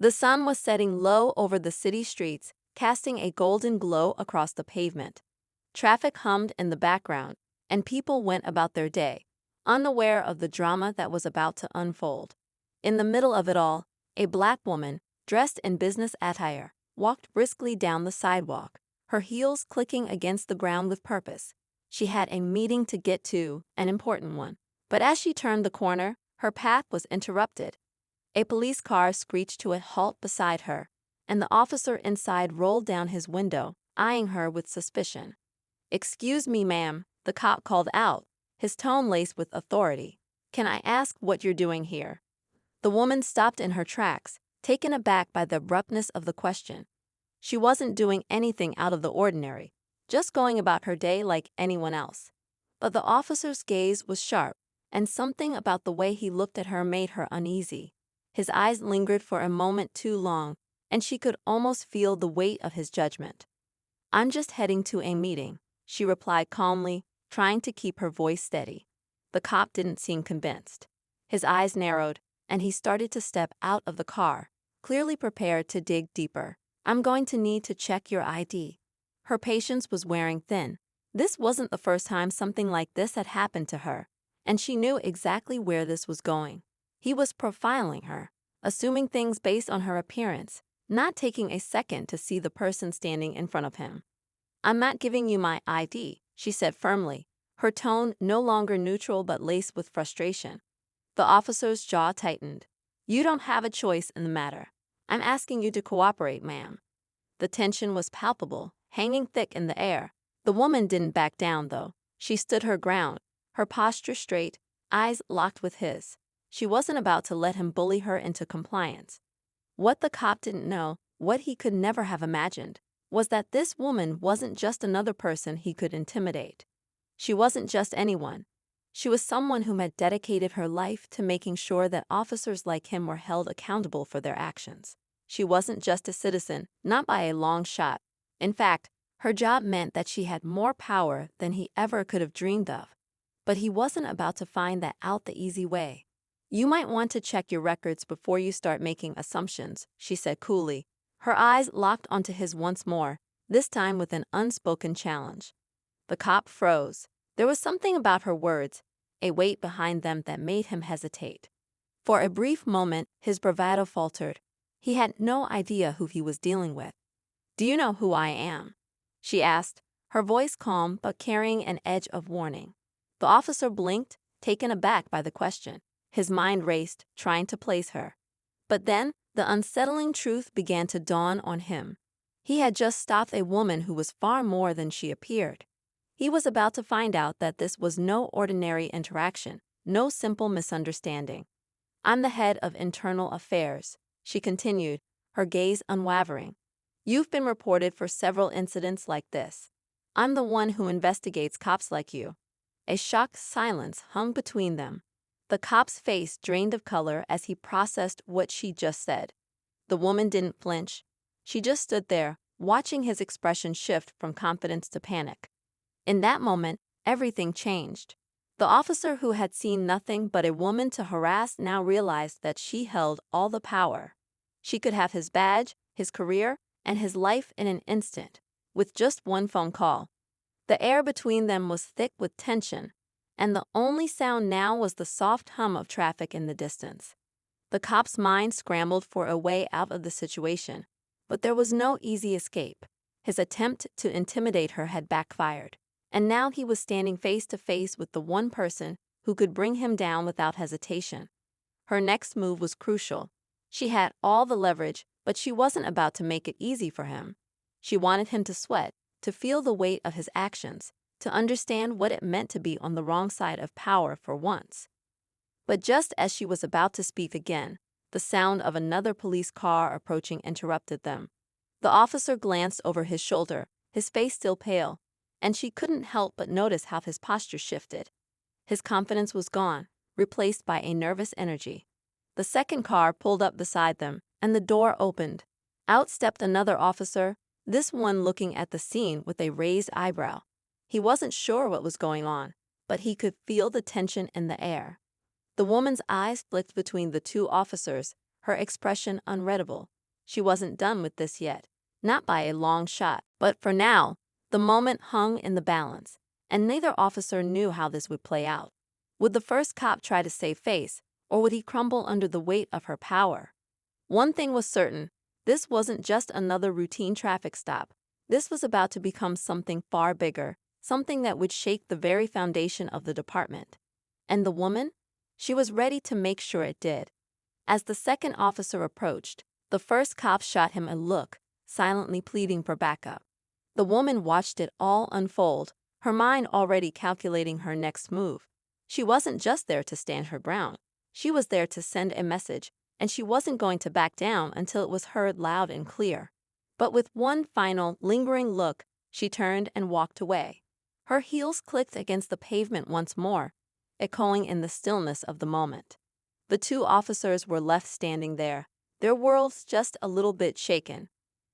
The sun was setting low over the city streets, casting a golden glow across the pavement. Traffic hummed in the background, and people went about their day, unaware of the drama that was about to unfold. In the middle of it all, a black woman, dressed in business attire, walked briskly down the sidewalk, her heels clicking against the ground with purpose. She had a meeting to get to, an important one. But as she turned the corner, her path was interrupted. A police car screeched to a halt beside her, and the officer inside rolled down his window, eyeing her with suspicion. "Excuse me, ma'am," the cop called out, his tone laced with authority. "Can I ask what you're doing here?" The woman stopped in her tracks, taken aback by the abruptness of the question. She wasn't doing anything out of the ordinary, just going about her day like anyone else. But the officer's gaze was sharp, and something about the way he looked at her made her uneasy. His eyes lingered for a moment too long, and she could almost feel the weight of his judgment. "I'm just heading to a meeting," she replied calmly, trying to keep her voice steady. The cop didn't seem convinced. His eyes narrowed, and he started to step out of the car, clearly prepared to dig deeper. "I'm going to need to check your ID." Her patience was wearing thin. This wasn't the first time something like this had happened to her, and she knew exactly where this was going. He was profiling her, assuming things based on her appearance, not taking a second to see the person standing in front of him. "I'm not giving you my ID," she said firmly, her tone no longer neutral but laced with frustration. The officer's jaw tightened. "You don't have a choice in the matter. I'm asking you to cooperate, ma'am." The tension was palpable, hanging thick in the air. The woman didn't back down, though. She stood her ground, her posture straight, eyes locked with his. She wasn't about to let him bully her into compliance. What the cop didn't know, what he could never have imagined, was that this woman wasn't just another person he could intimidate. She wasn't just anyone. She was someone who had dedicated her life to making sure that officers like him were held accountable for their actions. She wasn't just a citizen, not by a long shot. In fact, her job meant that she had more power than he ever could have dreamed of. But he wasn't about to find that out the easy way. "You might want to check your records before you start making assumptions," she said coolly. Her eyes locked onto his once more, this time with an unspoken challenge. The cop froze. There was something about her words, a weight behind them that made him hesitate. For a brief moment, his bravado faltered. He had no idea who he was dealing with. "Do you know who I am?" she asked, her voice calm but carrying an edge of warning. The officer blinked, taken aback by the question. His mind raced, trying to place her. But then, the unsettling truth began to dawn on him. He had just stopped a woman who was far more than she appeared. He was about to find out that this was no ordinary interaction, no simple misunderstanding. "I'm the head of internal affairs," she continued, her gaze unwavering. "You've been reported for several incidents like this. I'm the one who investigates cops like you." A shocked silence hung between them. The cop's face drained of color as he processed what she just said. The woman didn't flinch. She just stood there, watching his expression shift from confidence to panic. In that moment, everything changed. The officer who had seen nothing but a woman to harass now realized that she held all the power. She could have his badge, his career, and his life in an instant, with just one phone call. The air between them was thick with tension, and the only sound now was the soft hum of traffic in the distance. The cop's mind scrambled for a way out of the situation, but there was no easy escape. His attempt to intimidate her had backfired, and now he was standing face to face with the one person who could bring him down without hesitation. Her next move was crucial. She had all the leverage, but she wasn't about to make it easy for him. She wanted him to sweat, to feel the weight of his actions, to understand what it meant to be on the wrong side of power for once. But just as she was about to speak again, the sound of another police car approaching interrupted them. The officer glanced over his shoulder, his face still pale, and she couldn't help but notice how his posture shifted. His confidence was gone, replaced by a nervous energy. The second car pulled up beside them, and the door opened. Out stepped another officer, this one looking at the scene with a raised eyebrow. He wasn't sure what was going on, but he could feel the tension in the air. The woman's eyes flicked between the two officers, her expression unreadable. She wasn't done with this yet, not by a long shot, but for now, the moment hung in the balance, and neither officer knew how this would play out. Would the first cop try to save face, or would he crumble under the weight of her power? One thing was certain, this wasn't just another routine traffic stop. This was about to become something far bigger, something that would shake the very foundation of the department. And the woman? She was ready to make sure it did. As the second officer approached, the first cop shot him a look, silently pleading for backup. The woman watched it all unfold, her mind already calculating her next move. She wasn't just there to stand her ground. She was there to send a message, and she wasn't going to back down until it was heard loud and clear. But with one final, lingering look, she turned and walked away. Her heels clicked against the pavement once more, echoing in the stillness of the moment. The two officers were left standing there, their worlds just a little bit shaken.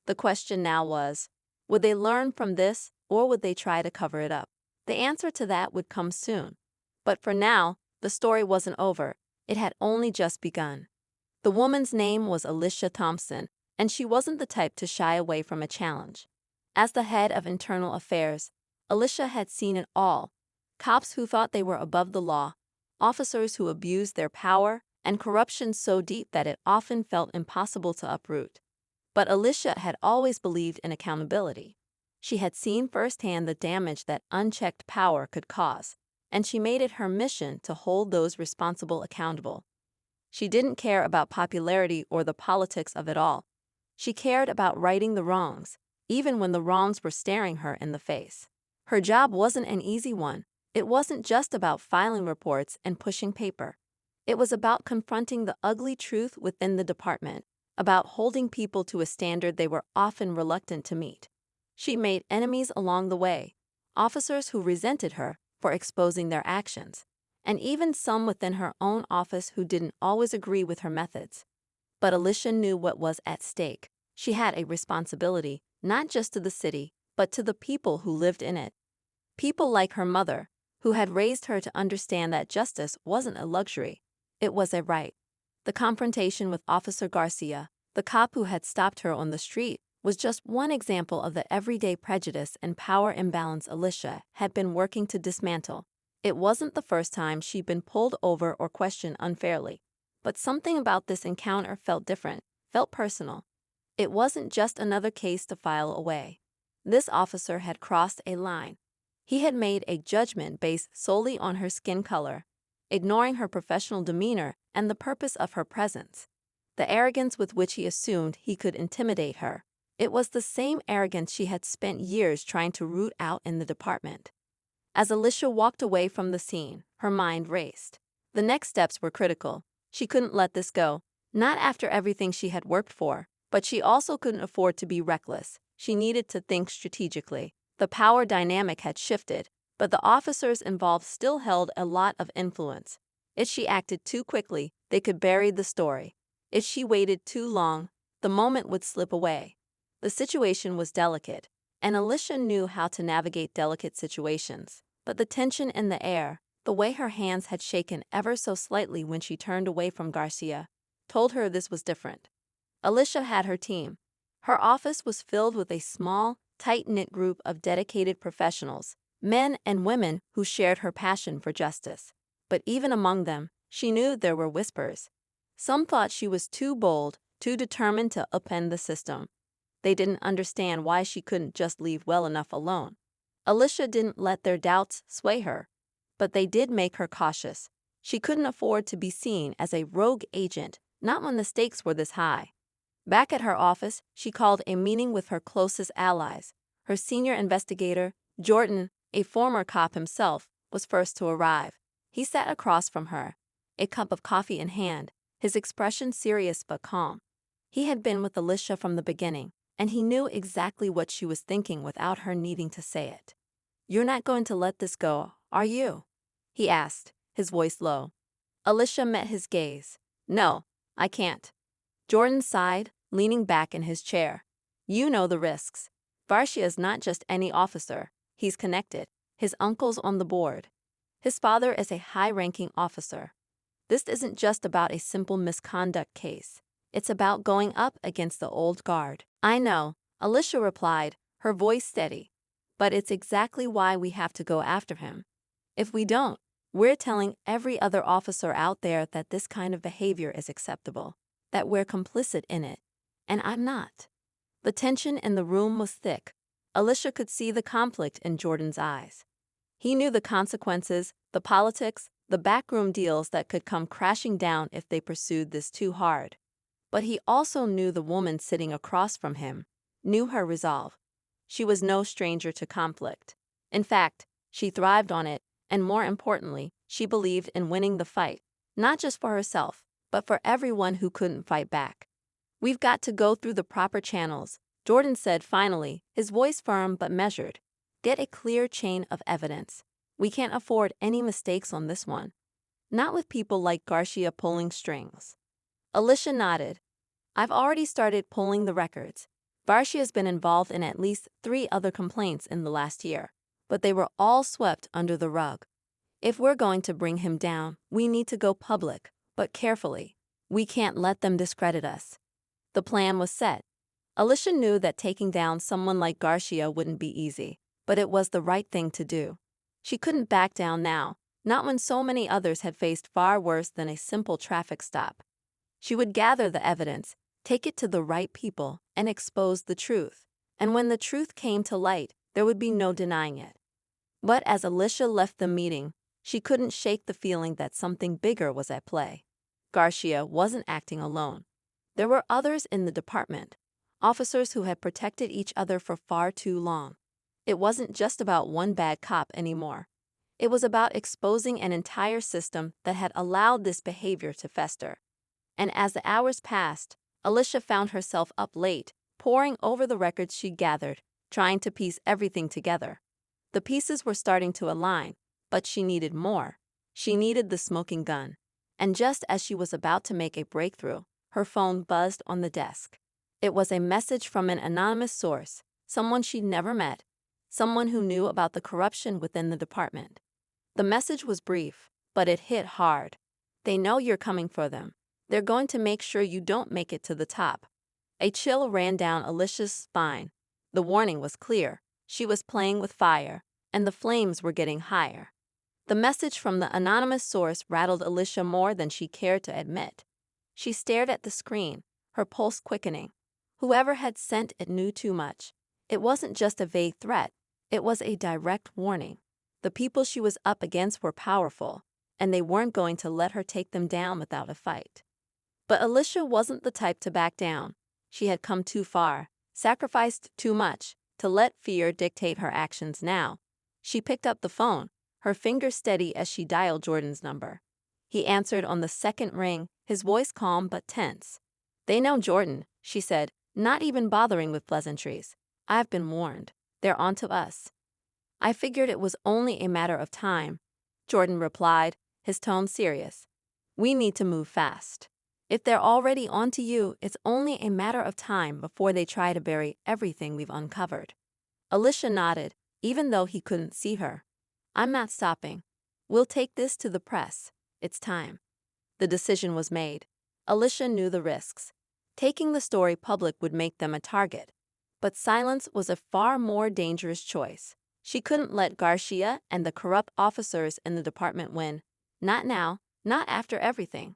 The question now was, would they learn from this, or would they try to cover it up? The answer to that would come soon. But for now, the story wasn't over. It had only just begun. The woman's name was Alicia Thompson, and she wasn't the type to shy away from a challenge. As the head of internal affairs, Alicia had seen it all. Cops who thought they were above the law, officers who abused their power, and corruption so deep that it often felt impossible to uproot. But Alicia had always believed in accountability. She had seen firsthand the damage that unchecked power could cause, and she made it her mission to hold those responsible accountable. She didn't care about popularity or the politics of it all. She cared about righting the wrongs, even when the wrongs were staring her in the face. Her job wasn't an easy one. It wasn't just about filing reports and pushing paper. It was about confronting the ugly truth within the department, about holding people to a standard they were often reluctant to meet. She made enemies along the way, officers who resented her for exposing their actions, and even some within her own office who didn't always agree with her methods. But Alicia knew what was at stake. She had a responsibility, not just to the city, but to the people who lived in it. People like her mother, who had raised her to understand that justice wasn't a luxury, it was a right. The confrontation with Officer Garcia, the cop who had stopped her on the street, was just one example of the everyday prejudice and power imbalance Alicia had been working to dismantle. It wasn't the first time she'd been pulled over or questioned unfairly, but something about this encounter felt different, felt personal. It wasn't just another case to file away. This officer had crossed a line. He had made a judgment based solely on her skin color, ignoring her professional demeanor and the purpose of her presence. The arrogance with which he assumed he could intimidate her. It was the same arrogance she had spent years trying to root out in the department. As Alicia walked away from the scene, her mind raced. The next steps were critical. She couldn't let this go, not after everything she had worked for, but she also couldn't afford to be reckless. She needed to think strategically. The power dynamic had shifted, but the officers involved still held a lot of influence. If she acted too quickly, they could bury the story. If she waited too long, the moment would slip away. The situation was delicate, and Alicia knew how to navigate delicate situations. But the tension in the air, the way her hands had shaken ever so slightly when she turned away from Garcia, told her this was different. Alicia had her team. Her office was filled with a small, tight-knit group of dedicated professionals, men and women who shared her passion for justice. But even among them, she knew there were whispers. Some thought she was too bold, too determined to upend the system. They didn't understand why she couldn't just leave well enough alone. Alicia didn't let their doubts sway her, but they did make her cautious. She couldn't afford to be seen as a rogue agent, not when the stakes were this high. Back at her office, she called a meeting with her closest allies. Her senior investigator, Jordan, a former cop himself, was first to arrive. He sat across from her, a cup of coffee in hand, his expression serious but calm. He had been with Alicia from the beginning, and he knew exactly what she was thinking without her needing to say it. "You're not going to let this go, are you?" he asked, his voice low. Alicia met his gaze. "No, I can't." Jordan sighed, leaning back in his chair. "You know the risks. Garcia's not just any officer. He's connected. His uncle's on the board. His father is a high-ranking officer. This isn't just about a simple misconduct case. It's about going up against the old guard. I know, Alicia replied, her voice steady. But it's exactly why we have to go after him. If we don't, we're telling every other officer out there that this kind of behavior is acceptable, that we're complicit in it. And I'm not. The tension in the room was thick. Alicia could see the conflict in Jordan's eyes. He knew the consequences, the politics, the backroom deals that could come crashing down if they pursued this too hard. But he also knew the woman sitting across from him, knew her resolve. She was no stranger to conflict. In fact, she thrived on it, and more importantly, she believed in winning the fight, not just for herself, but for everyone who couldn't fight back. We've got to go through the proper channels, Jordan said finally, his voice firm but measured. Get a clear chain of evidence. We can't afford any mistakes on this one. Not with people like Garcia pulling strings. Alicia nodded. I've already started pulling the records. Garcia's been involved in at least 3 other complaints in the last year, but they were all swept under the rug. If we're going to bring him down, we need to go public, but carefully. We can't let them discredit us. The plan was set. Alicia knew that taking down someone like Garcia wouldn't be easy, but it was the right thing to do. She couldn't back down now, not when so many others had faced far worse than a simple traffic stop. She would gather the evidence, take it to the right people, and expose the truth. And when the truth came to light, there would be no denying it. But as Alicia left the meeting, she couldn't shake the feeling that something bigger was at play. Garcia wasn't acting alone. There were others in the department, officers who had protected each other for far too long. It wasn't just about one bad cop anymore. It was about exposing an entire system that had allowed this behavior to fester. And as the hours passed, Alicia found herself up late, poring over the records she'd gathered, trying to piece everything together. The pieces were starting to align, but she needed more. She needed the smoking gun. And just as she was about to make a breakthrough, her phone buzzed on the desk. It was a message from an anonymous source, someone she'd never met, someone who knew about the corruption within the department. The message was brief, but it hit hard. They know you're coming for them. They're going to make sure you don't make it to the top. A chill ran down Alicia's spine. The warning was clear. She was playing with fire, and the flames were getting higher. The message from the anonymous source rattled Alicia more than she cared to admit. She stared at the screen, her pulse quickening. Whoever had sent it knew too much. It wasn't just a vague threat. It was a direct warning. The people she was up against were powerful, and they weren't going to let her take them down without a fight. But Alicia wasn't the type to back down. She had come too far, sacrificed too much, to let fear dictate her actions now. She picked up the phone, her fingers steady as she dialed Jordan's number. He answered on the second ring, his voice calm but tense. They know Jordan, she said, not even bothering with pleasantries. I've been warned. They're onto us. I figured it was only a matter of time, Jordan replied, his tone serious. We need to move fast. If they're already onto you, it's only a matter of time before they try to bury everything we've uncovered. Alicia nodded, even though he couldn't see her. I'm not stopping. We'll take this to the press. It's time. The decision was made. Alicia knew the risks. Taking the story public would make them a target. But silence was a far more dangerous choice. She couldn't let Garcia and the corrupt officers in the department win. Not now, not after everything.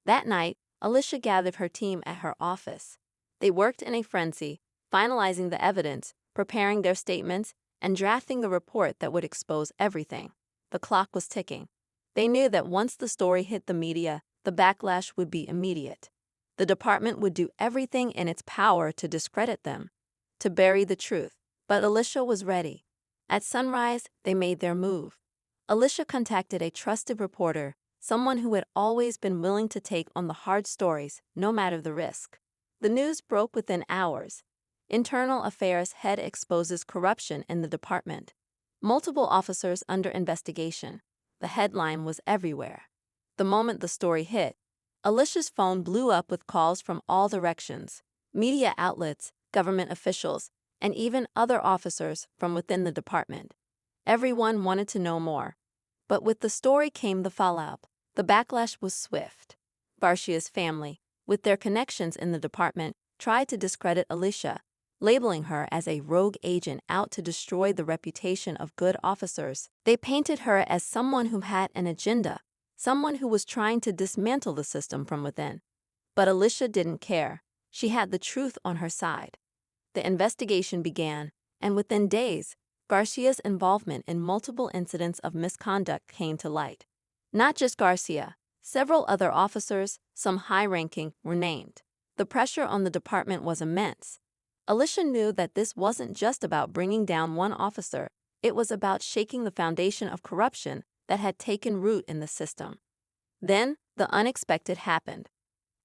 That night, Alicia gathered her team at her office. They worked in a frenzy, finalizing the evidence, preparing their statements, and drafting the report that would expose everything. The clock was ticking. They knew that once the story hit the media, the backlash would be immediate. The department would do everything in its power to discredit them, to bury the truth. But Alicia was ready. At sunrise, they made their move. Alicia contacted a trusted reporter, someone who had always been willing to take on the hard stories, no matter the risk. The news broke within hours. Internal Affairs head exposes corruption in the department. Multiple officers under investigation. The headline was everywhere. The moment the story hit, Alicia's phone blew up with calls from all directions. Media outlets, government officials, and even other officers from within the department. Everyone wanted to know more. But with the story came the fallout. The backlash was swift. Garcia's family, with their connections in the department, tried to discredit Alicia, labeling her as a rogue agent out to destroy the reputation of good officers. They painted her as someone who had an agenda, someone who was trying to dismantle the system from within. But Alicia didn't care. She had the truth on her side. The investigation began, and within days, Garcia's involvement in multiple incidents of misconduct came to light. Not just Garcia, several other officers, some high-ranking, were named. The pressure on the department was immense. Alicia knew that this wasn't just about bringing down one officer, it was about shaking the foundation of corruption that had taken root in the system. Then, the unexpected happened.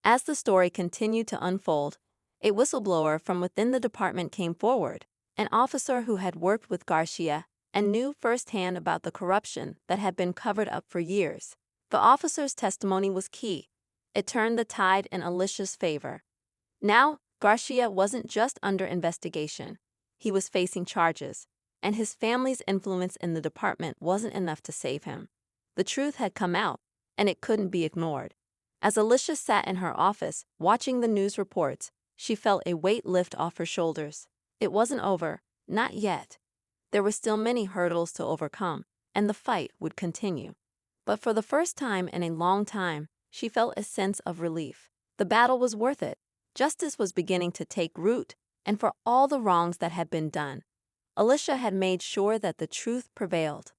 As the story continued to unfold, a whistleblower from within the department came forward, an officer who had worked with Garcia and knew firsthand about the corruption that had been covered up for years. The officer's testimony was key. It turned the tide in Alicia's favor. Now, Garcia wasn't just under investigation. He was facing charges, and his family's influence in the department wasn't enough to save him. The truth had come out, and it couldn't be ignored. As Alicia sat in her office, watching the news reports, she felt a weight lift off her shoulders. It wasn't over, not yet. There were still many hurdles to overcome, and the fight would continue. But for the first time in a long time, she felt a sense of relief. The battle was worth it. Justice was beginning to take root, and for all the wrongs that had been done, Alicia had made sure that the truth prevailed.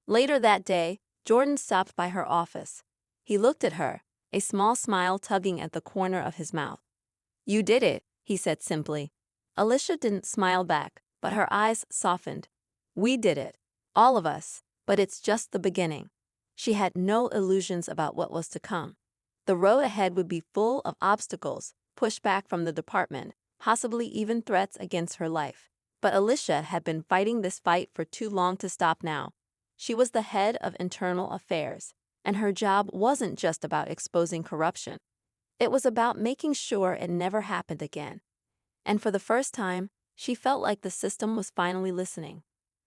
Later that day, Jordan stopped by her office. He looked at her, a small smile tugging at the corner of his mouth. "You did it," he said simply. Alicia didn't smile back, but her eyes softened. "We did it. All of us. But it's just the beginning." She had no illusions about what was to come. The road ahead would be full of obstacles, pushback from the department, possibly even threats against her life. But Alicia had been fighting this fight for too long to stop now. She was the head of internal affairs, and her job wasn't just about exposing corruption. It was about making sure it never happened again. And for the first time, she felt like the system was finally listening.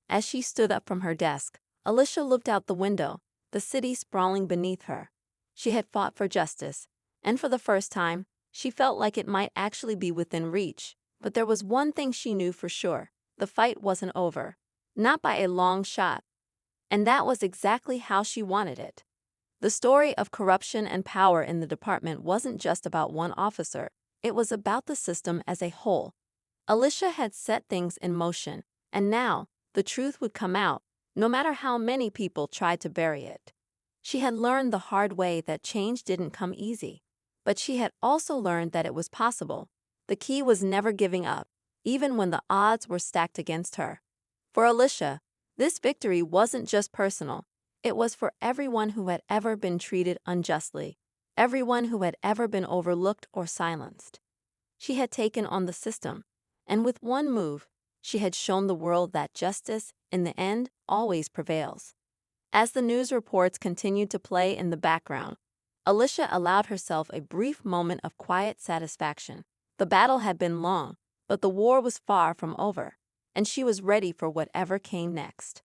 As she stood up from her desk, Alicia looked out the window, the city sprawling beneath her. She had fought for justice, and for the first time, she felt like it might actually be within reach. But there was one thing she knew for sure: the fight wasn't over. Not by a long shot. And that was exactly how she wanted it. The story of corruption and power in the department wasn't just about one officer, it was about the system as a whole. Alicia had set things in motion, and now, the truth would come out, no matter how many people tried to bury it. She had learned the hard way that change didn't come easy. But she had also learned that it was possible. The key was never giving up, even when the odds were stacked against her. For Alicia, this victory wasn't just personal. It was for everyone who had ever been treated unjustly, everyone who had ever been overlooked or silenced. She had taken on the system, and with one move, she had shown the world that justice, in the end, always prevails. As the news reports continued to play in the background, Alicia allowed herself a brief moment of quiet satisfaction. The battle had been long, but the war was far from over, and she was ready for whatever came next.